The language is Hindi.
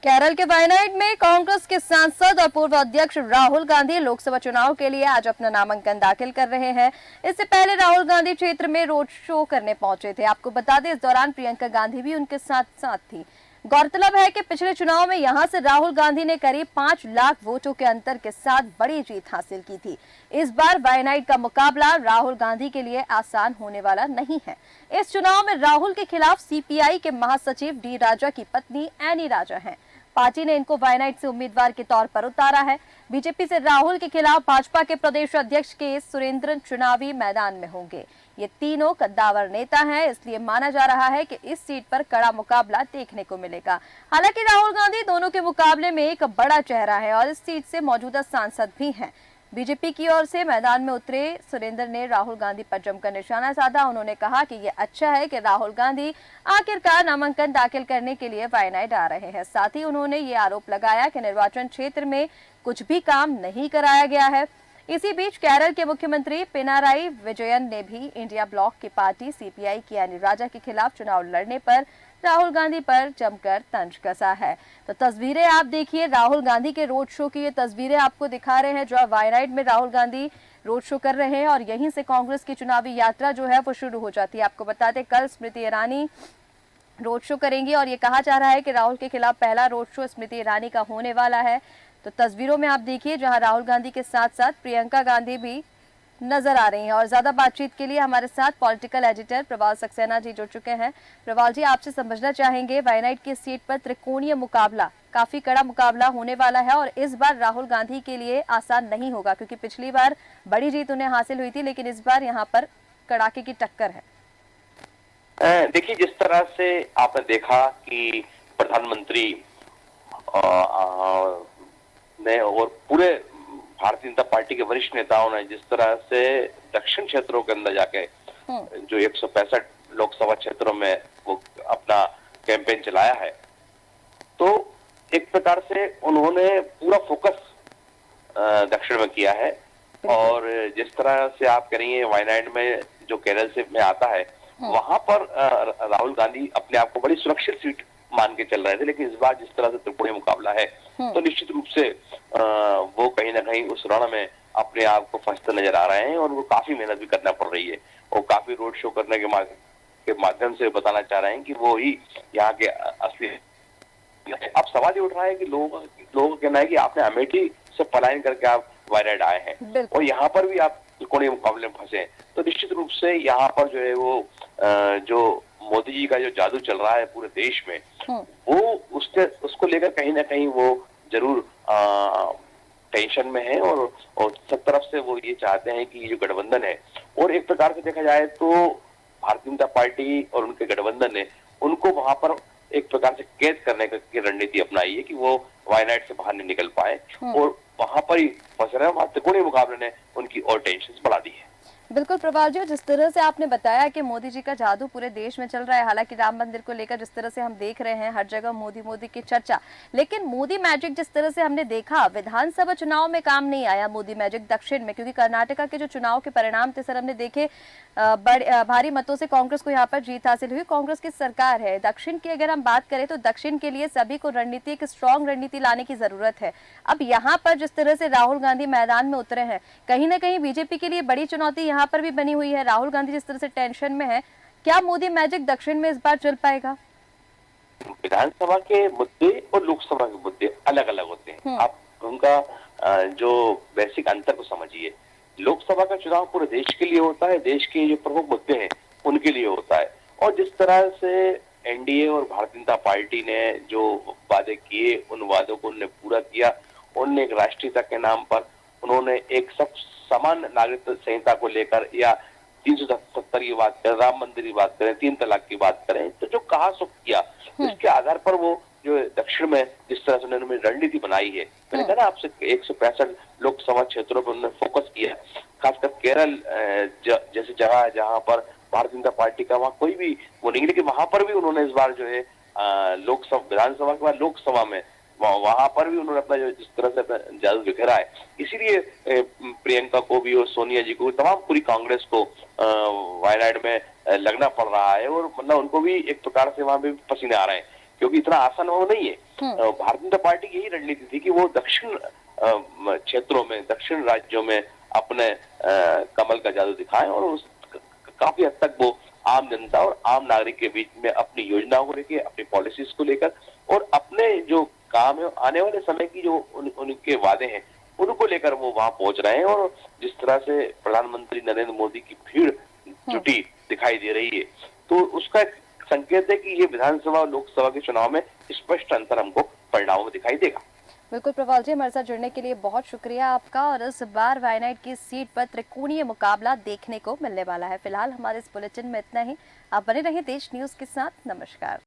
केरल के वायनाड में कांग्रेस के सांसद और पूर्व अध्यक्ष राहुल गांधी लोकसभा चुनाव के लिए आज अपना नामांकन दाखिल कर रहे हैं। इससे पहले राहुल गांधी क्षेत्र में रोड शो करने पहुंचे थे। आपको बता दें, इस दौरान प्रियंका गांधी भी उनके साथ थी। गौरतलब है कि पिछले चुनाव में यहां से राहुल गांधी ने करीब 5 लाख वोटों के अंतर के साथ बड़ी जीत हासिल की थी। इस बार वायनाड का मुकाबला राहुल गांधी के लिए आसान होने वाला नहीं है। इस चुनाव में राहुल के खिलाफ सीपीआई के महासचिव डी राजा की पत्नी एनी राजा हैं। पार्टी ने इनको वायनाड से उम्मीदवार के तौर पर उतारा है। बीजेपी से राहुल के खिलाफ भाजपा के प्रदेश अध्यक्ष के सुरेंद्रन चुनावी मैदान में होंगे। ये तीनों कद्दावर नेता हैं, इसलिए माना जा रहा है कि इस सीट पर कड़ा मुकाबला देखने को मिलेगा। हालांकि राहुल गांधी दोनों के मुकाबले में एक बड़ा चेहरा है और इस सीट से मौजूदा सांसद भी हैं। बीजेपी की ओर से मैदान में उतरे सुरेंद्र ने राहुल गांधी पर जमकर निशाना साधा। उन्होंने कहा कि ये अच्छा है कि राहुल गांधी आखिरकार नामांकन दाखिल करने के लिए वायनाड आ रहे हैं। साथ ही उन्होंने ये आरोप लगाया कि निर्वाचन क्षेत्र में कुछ भी काम नहीं कराया गया है। इसी बीच केरल के मुख्यमंत्री पिनाराई विजयन ने भी इंडिया ब्लॉक की पार्टी सीपीआई की एनी राजा के खिलाफ चुनाव लड़ने पर राहुल गांधी पर जमकर तंज कसा है। तो तस्वीरें आप देखिए, राहुल गांधी के रोड शो की ये तस्वीरें आपको दिखा रहे हैं, जो वायनाड में राहुल गांधी रोड शो कर रहे हैं और यहीं से कांग्रेस की चुनावी यात्रा जो है वो शुरू हो जाती है। आपको बताते, कल स्मृति ईरानी रोड शो करेंगी और ये कहा जा रहा है कि राहुल के खिलाफ पहला रोड शो स्मृति ईरानी का होने वाला है। तो तस्वीरों में आप देखिए, जहां राहुल गांधी के साथ साथ प्रियंका गांधी भी नजर आ रही हैं। और ज्यादा बातचीत के लिए हमारे साथ पॉलिटिकल एडिटर प्रवाल सक्सेना जी जुड़ चुके हैं। प्रवाल जी, आपसे समझना चाहेंगे, वायनाड की सीट पर त्रिकोणीय मुकाबला, काफी कड़ा मुकाबला होने वाला है और इस बार राहुल गांधी के लिए आसान नहीं होगा, क्योंकि पिछली बार बड़ी जीत उन्हें हासिल हुई थी, लेकिन इस बार यहाँ पर कड़ाके की टक्कर है। देखिए, जिस तरह से आपने देखा कि प्रधानमंत्री ने और पूरे भारतीय जनता पार्टी के वरिष्ठ नेताओं ने जिस तरह से दक्षिण क्षेत्रों के अंदर जाके जो 165 लोकसभा क्षेत्रों में वो अपना कैंपेन चलाया है, तो एक प्रकार से उन्होंने पूरा फोकस दक्षिण में किया है। और जिस तरह से आप करेंगे, वायनाड में जो केरल से में आता है, वहां पर राहुल गांधी अपने आप को बड़ी सुरक्षित सीट मान के चल रहे थे, लेकिन इस बार जिस तरह से त्रिकोणीय मुकाबला है, तो निश्चित रूप से वो कहीं ना कहीं उस रण में अपने आप को फंसते नजर आ रहे हैं और वो काफी मेहनत भी करना पड़ रही है। और काफी रोड शो करने के माध्यम से बताना चाह रहे हैं कि वो ही यहाँ के असली। अब सवाल ये उठ रहा है कि लोगों का कहना है कि आपने अमेठी से पलायन करके आप वायनाड आए हैं और यहाँ पर भी आप त्रिकोणीय मुकाबले में फंसे। तो निश्चित रूप से यहाँ पर जो है वो जो मोदी जी का जो जादू चल रहा है पूरे देश में, वो उसको लेकर कहीं ना कहीं वो जरूर टेंशन में है और सब तरफ से वो ये चाहते हैं कि ये जो गठबंधन है, और एक प्रकार से देखा जाए तो भारतीय जनता पार्टी और उनके गठबंधन ने उनको वहां पर एक प्रकार से कैद करने की रणनीति अपनाई है कि वो वायनाड से बाहर नहीं निकल पाए और वहां पर ही फंस रहे हैं। त्रिकोणीय मुकाबले ने उनकी और टेंशन बढ़ा दी है। बिल्कुल प्रवाल जी, जिस तरह से आपने बताया कि मोदी जी का जादू पूरे देश में चल रहा है, हालांकि राम मंदिर को लेकर जिस तरह से हम देख रहे हैं हर जगह मोदी मोदी की चर्चा, लेकिन मोदी मैजिक जिस तरह से हमने देखा विधानसभा चुनाव में काम नहीं आया मोदी मैजिक दक्षिण में, क्योंकि कर्नाटका के जो चुनाव के परिणाम थे सर, हमने देखे भारी मतों से कांग्रेस को यहाँ पर जीत हासिल हुई। कांग्रेस की सरकार है। दक्षिण की अगर हम बात करें तो दक्षिण के लिए सभी को रणनीति, एक स्ट्रॉन्ग रणनीति लाने की जरूरत है। अब यहाँ पर जिस तरह से राहुल गांधी मैदान में उतरे हैं, कहीं ना कहीं बीजेपी के लिए बड़ी चुनौती यहाँ पर भी बनी हुई है। राहुल गांधी जिस तरह से टेंशन में है, क्या मोदी मैजिक दक्षिण में इस बार चल पाएगा? विधानसभा के मुद्दे और लोकसभा के मुद्दे अलग अलग होते हैं। आप उनका जो बेसिक अंतर को समझिए। लोकसभा का चुनाव पूरे देश के लिए होता है, देश के जो प्रमुख मुद्दे हैं उनके लिए होता है। और जिस तरह से एनडीए और भारतीय जनता पार्टी ने जो वादे किए, उन वादों को उन्होंने पूरा किया। उन्होंने एक राष्ट्रीयता के नाम पर उन्होंने एक सब समान नागरिकता संहिता को लेकर, या 370 की बात करें, राम मंदिर की बात करें, 3 तलाक की बात करें, तो जो कहा सो किया, उसके आधार पर वो जो दक्षिण में जिस तरह से उन्होंने रणनीति बनाई है, मैंने कहा ना आपसे 165 लोकसभा क्षेत्रों पर उन्होंने फोकस किया। खासकर केरल जैसी जगह है जहां पर भारतीय जनता पार्टी का वहां कोई भी वो नहीं, लेकिन वहां पर भी उन्होंने इस बार जो है लोकसभा विधानसभा के बाद लोकसभा में वहां पर भी उन्होंने अपना जो जिस तरह से अपना जादू बिखेरा है, इसीलिए प्रियंका को भी और सोनिया जी को, तमाम पूरी कांग्रेस को वायनाड में लगना पड़ रहा है। और मतलब उनको भी एक प्रकार से वहां भी पसीने आ रहे हैं, क्योंकि इतना आसान वो नहीं है। भारतीय जनता पार्टी की यही रणनीति थी कि वो दक्षिण क्षेत्रों में, दक्षिण राज्यों में अपने कमल का जादू दिखाएं और काफी हद तक वो आम जनता और आम नागरिक के बीच में अपनी योजनाओं को लेकर, अपनी पॉलिसीज को लेकर और अपने जो काम है, आने वाले समय की जो उनके वादे हैं उनको लेकर वो वहां पहुंच रहे हैं। और जिस तरह से प्रधानमंत्री नरेंद्र मोदी की भीड़ जुटी दिखाई दे रही है, तो उसका एक संकेत है कि ये विधानसभा और लोकसभा के चुनाव में स्पष्ट अंतर हमको परिणामों में दिखाई देगा। बिल्कुल प्रवाल जी, हमारे साथ जुड़ने के लिए बहुत शुक्रिया आपका। और इस बार वायनाड की सीट पर त्रिकोणीय मुकाबला देखने को मिलने वाला है। फिलहाल हमारे इस बुलेटिन में इतना ही। आप बने रहिए देश न्यूज के साथ। नमस्कार।